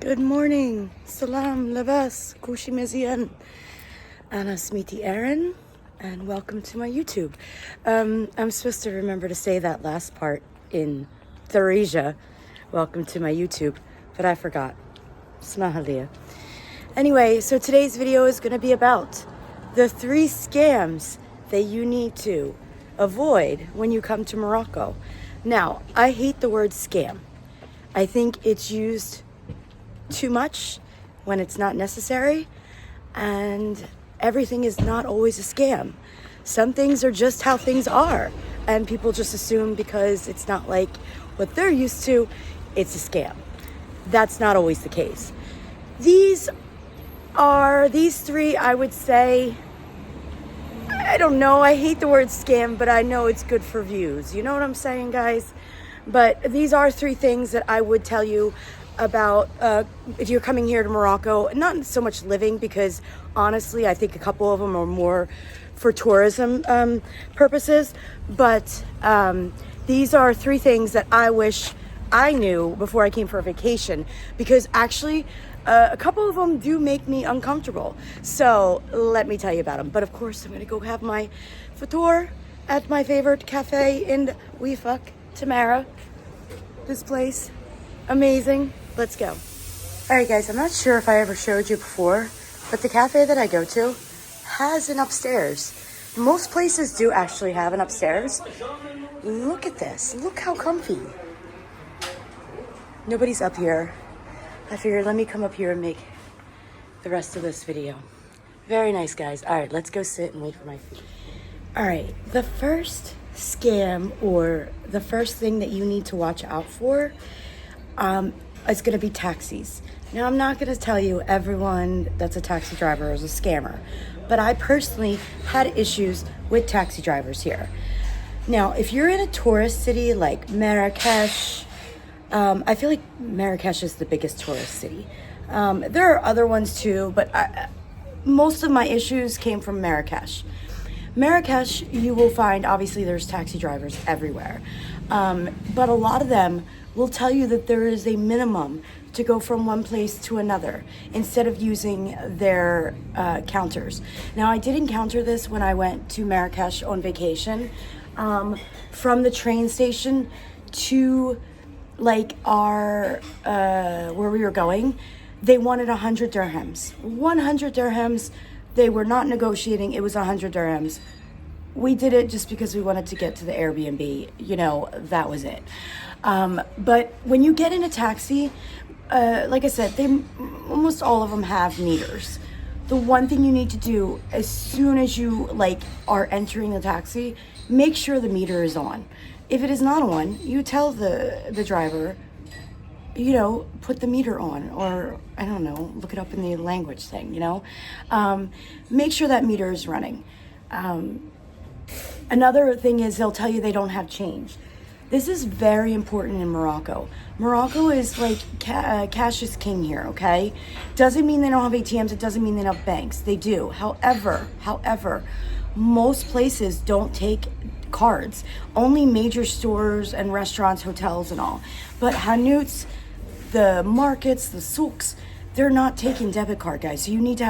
Good morning. Salam, Labas, Kushi Mezian. Ana Smiti Aaron, and welcome to my YouTube. I'm supposed to remember to say that last part in Tharesia. Welcome to my YouTube, but I forgot. Snahalia. Anyway, so today's video is going to be about the 3 scams that you need to avoid when you come to Morocco. Now, I hate the word scam. I think it's used too much when it's not necessary, and everything is not always a scam. Some things are just how things are, and people just assume because it's not like what they're used to, it's a scam. That's not always the case. These 3, I would say, I don't know, I hate the word scam, but I know it's good for views. You know what I'm saying, guys? But these are 3 things that I would tell you about if you're coming here to Morocco. Not so much living, because honestly I think a couple of them are more for tourism purposes, but these are 3 things that I wish I knew before I came for a vacation, because actually a couple of them do make me uncomfortable. So let me tell you about them. But of course I'm gonna go have my fatour at my favorite cafe in Wifak, Tamara. This place, amazing. Let's go. All right, guys, I'm not sure if I ever showed you before, but the cafe that I go to has an upstairs. Most places do actually have an upstairs. Look at this. Look how comfy. Nobody's up here. I figured let me come up here and make the rest of this video. Very nice, guys. All right, let's go sit and wait for my food. All right, the first scam, or the first thing that you need to watch out for, it's going to be taxis. Now, I'm not going to tell you everyone that's a taxi driver is a scammer, but I personally had issues with taxi drivers here. Now, if you're in a tourist city like Marrakesh, I feel like Marrakesh is the biggest tourist city. There are other ones too, but most of my issues came from Marrakesh. Marrakesh, you will find, obviously there's taxi drivers everywhere, but a lot of them will tell you that there is a minimum to go from one place to another instead of using their counters. Now, I did encounter this when I went to Marrakesh on vacation. From the train station to like our where we were going, they wanted 100 dirhams. 100 dirhams. They were not negotiating. It was 100 dirhams. We did it just because we wanted to get to the Airbnb. You know, that was it. But when you get in a taxi, like I said, almost all of them have meters. The one thing you need to do as soon as you are entering the taxi, make sure the meter is on. If it is not on, you tell the driver, you know, put the meter on, or I don't know, look it up in the language thing, you know. Make sure that meter is running. Another thing is they'll tell you they don't have change. This is very important in Morocco. Morocco is like cash is king here, okay? Doesn't mean they don't have ATMs. It doesn't mean they don't have banks. They do. However, most places don't take cards. Only major stores and restaurants, hotels and all. But Hanouts, the markets, the souks, they're not taking debit card, guys. So you need to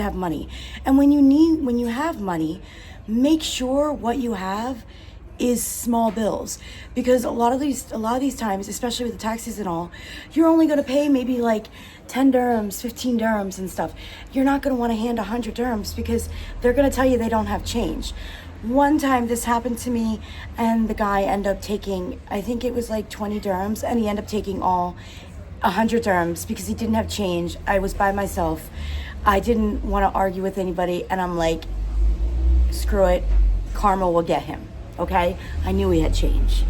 have money. And when you have money, make sure what you have is small bills, because a lot of these times, especially with the taxis and all, you're only going to pay maybe like 10 dirhams, 15 dirhams and stuff. You're not going to want to hand 100 dirhams because they're going to tell you they don't have change. One time this happened to me, and the guy ended up taking, I think it was like 20 dirhams, and he ended up taking all 100 dirhams because he didn't have change. I was by myself. I didn't want to argue with anybody, and I'm like, screw it, karma will get him. Okay, I knew he had change.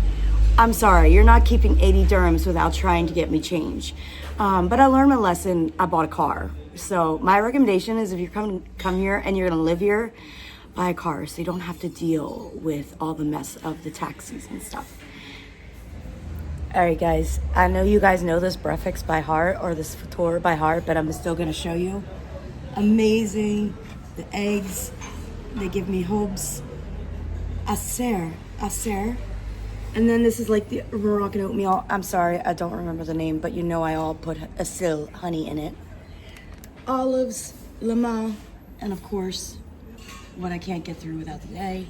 I'm sorry, you're not keeping 80 dirhams without trying to get me change. But I learned my lesson. I bought a car. So my recommendation is, if you're come here and you're gonna live here, buy a car so you don't have to deal with all the mess of the taxis and stuff. All right, guys, I know you guys know this breakfast by heart, or this fatour by heart, but I'm still gonna show you. Amazing. The eggs, they give me hopes. Aser. And then this is like the Moroccan oatmeal. I'm sorry, I don't remember the name, but you know I all put asil honey in it. Olives, lemon, and of course, what I can't get through without the day,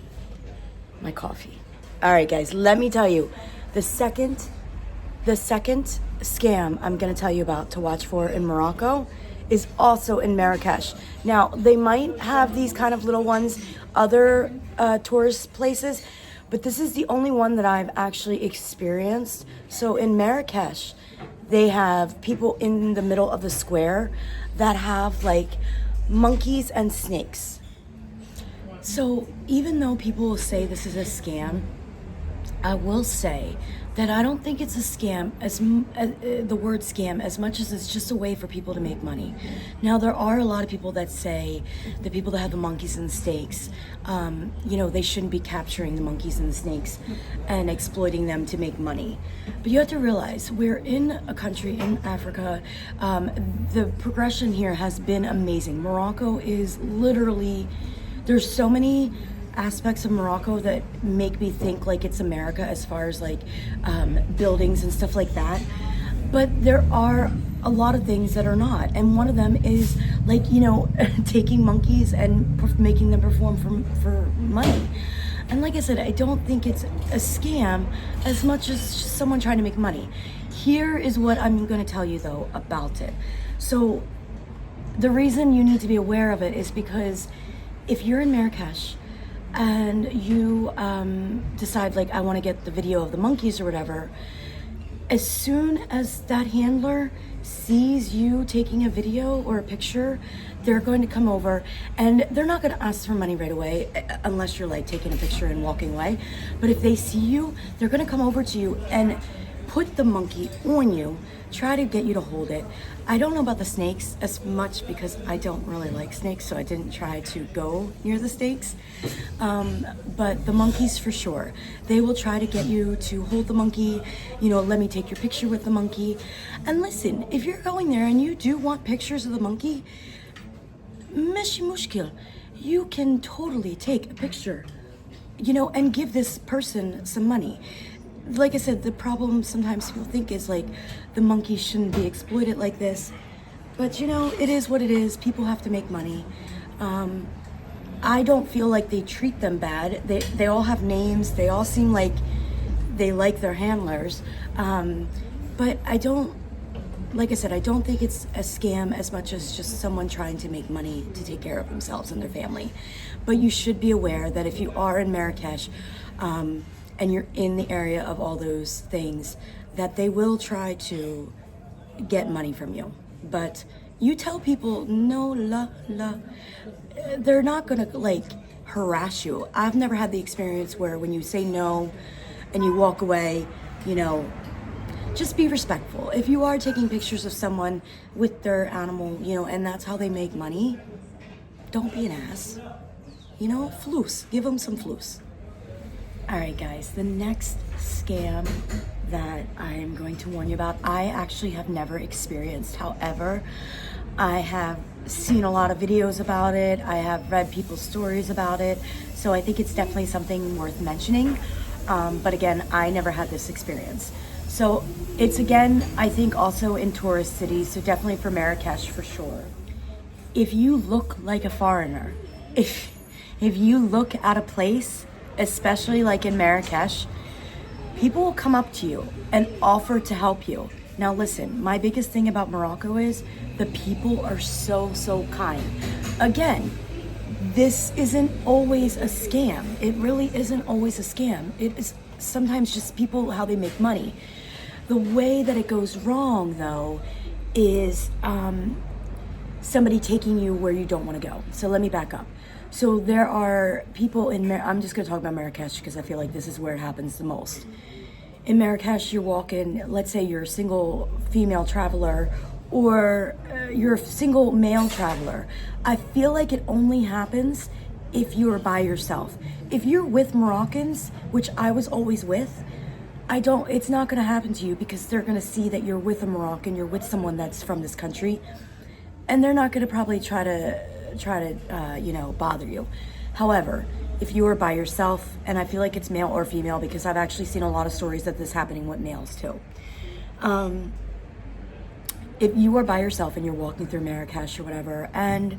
my coffee. All right, guys, let me tell you, the second scam I'm gonna tell you about to watch for in Morocco is also in Marrakesh. Now, they might have these kind of little ones, other tourist places, but this is the only one that I've actually experienced. So in Marrakesh, they have people in the middle of the square that have like monkeys and snakes. So even though people will say this is a scam, I will say that I don't think it's a scam the word scam as much as it's just a way for people to make money. Now there are a lot of people that say the people that have the monkeys and the snakes, they shouldn't be capturing the monkeys and the snakes and exploiting them to make money. But you have to realize we're in a country in Africa. The progression here has been amazing. Morocco is literally, there's so many aspects of Morocco that make me think like it's America as far as like buildings and stuff like that, but there are a lot of things that are not, and one of them is like taking monkeys and making them perform for money. And like I said, I don't think it's a scam as much as just someone trying to make money. Here is what I'm going to tell you though about it. So the reason you need to be aware of it is because if you're in Marrakesh and you decide like I want to get the video of the monkeys or whatever, as soon as that handler sees you taking a video or a picture, they're going to come over, and they're not going to ask for money right away unless you're like taking a picture and walking away. But if they see you, they're going to come over to you and put the monkey on you, try to get you to hold it. I don't know about the snakes as much because I don't really like snakes, so I didn't try to go near the snakes. But the monkeys for sure. They will try to get you to hold the monkey, let me take your picture with the monkey. And listen, if you're going there and you do want pictures of the monkey, meshi mushkil, you can totally take a picture, and give this person some money. Like I said, the problem sometimes people think is like the monkeys shouldn't be exploited like this, but it is what it is. People have to make money. I don't feel like they treat them bad. They all have names. They all seem like they like their handlers, but I don't. Like I said, I don't think it's a scam as much as just someone trying to make money to take care of themselves and their family. But you should be aware that if you are in Marrakesh, and you're in the area of all those things, that they will try to get money from you. But you tell people, no, they're not gonna like harass you. I've never had the experience where when you say no and you walk away, just be respectful. If you are taking pictures of someone with their animal, and that's how they make money, don't be an ass. Floos, give them some floos. All right, guys, the next scam that I'm going to warn you about, I actually have never experienced. However, I have seen a lot of videos about it. I have read people's stories about it. So I think it's definitely something worth mentioning. But again, I never had this experience. So it's, again, I think also in tourist cities, so definitely for Marrakesh for sure. If you look like a foreigner, if you look at a place, especially like in Marrakesh, people will come up to you and offer to help you. Now listen, my biggest thing about Morocco is the people are so kind. Again, this isn't always a scam. It really isn't always a scam. It is sometimes just people, how they make money. The way that it goes wrong though is somebody taking you where you don't want to go. So let me back up. So there are people I'm just going to talk about Marrakesh because I feel like this is where it happens the most. In Marrakesh, you're walking, let's say you're a single female traveler or you're a single male traveler. I feel like it only happens if you are by yourself. If you're with Moroccans, which I was always with, it's not going to happen to you because they're going to see that you're with a Moroccan, you're with someone that's from this country, and they're not going to probably try to bother you. However, if you are by yourself, and I feel like it's male or female because I've actually seen a lot of stories of this happening with males too. If you are by yourself and you're walking through Marrakesh or whatever, and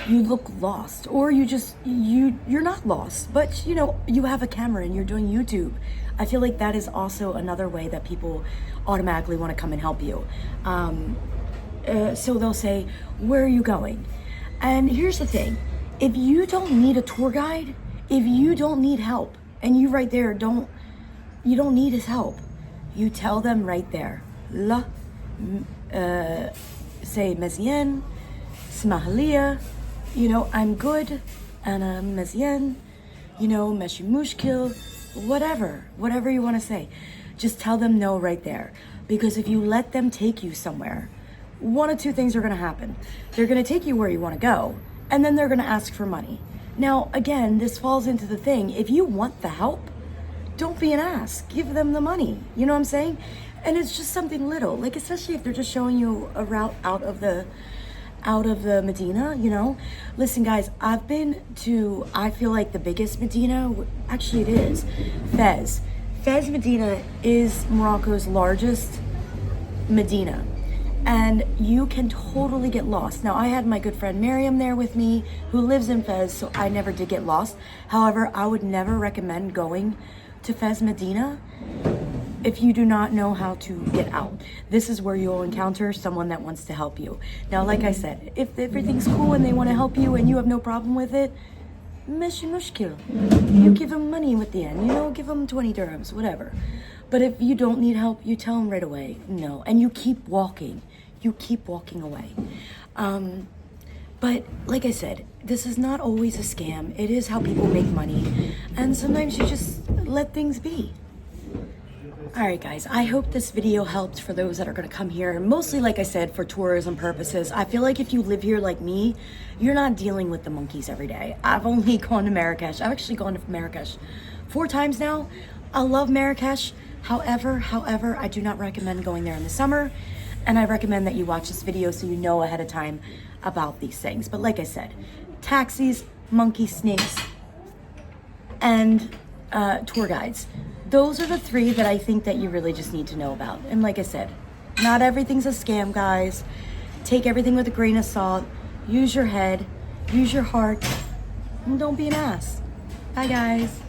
you look lost, or you're not lost, but you know, you have a camera and you're doing YouTube, I feel like that is also another way that people automatically want to come and help you. So they'll say, where are you going? And here's the thing, if you don't need a tour guide, if you don't need help, and you right there you don't need his help, you tell them right there, say mezien, smahalia, you know, I'm good, ana mezien, you know, meshi mushkil, whatever you want to say. Just tell them no right there. Because if you let them take you somewhere, one of two things are going to happen. They're going to take you where you want to go, and then they're going to ask for money. Now, again, this falls into the thing. If you want the help, don't be an ass. Give them the money. You know what I'm saying? And it's just something little, like especially if they're just showing you a route out of the Medina, you know. Listen guys, I've been to, I feel like the biggest Medina, actually it is Fez. Fez Medina is Morocco's largest Medina, and you can totally get lost. Now, I had my good friend Miriam there with me who lives in Fez, so I never did get lost. However, I would never recommend going to Fez Medina if you do not know how to get out. This is where you'll encounter someone that wants to help you. Now, like I said, if everything's cool and they want to help you and you have no problem with it, meshi mushkil. You give them money with the end, you know, give them 20 dirhams, whatever. But if you don't need help, you tell them right away, no. And you keep walking. You keep walking away. But like I said, this is not always a scam. It is how people make money. And sometimes you just let things be. All right, guys, I hope this video helped for those that are going to come here. Mostly, like I said, for tourism purposes. I feel like if you live here like me, you're not dealing with the monkeys every day. I've only gone to Marrakesh. I've actually gone to Marrakesh 4 times now. I love Marrakesh. However, I do not recommend going there in the summer. And I recommend that you watch this video so you know ahead of time about these things. But like I said, taxis, monkey snakes, and tour guides. Those are the 3 that I think that you really just need to know about. And like I said, not everything's a scam, guys. Take everything with a grain of salt. Use your head, use your heart, and don't be an ass. Bye, guys.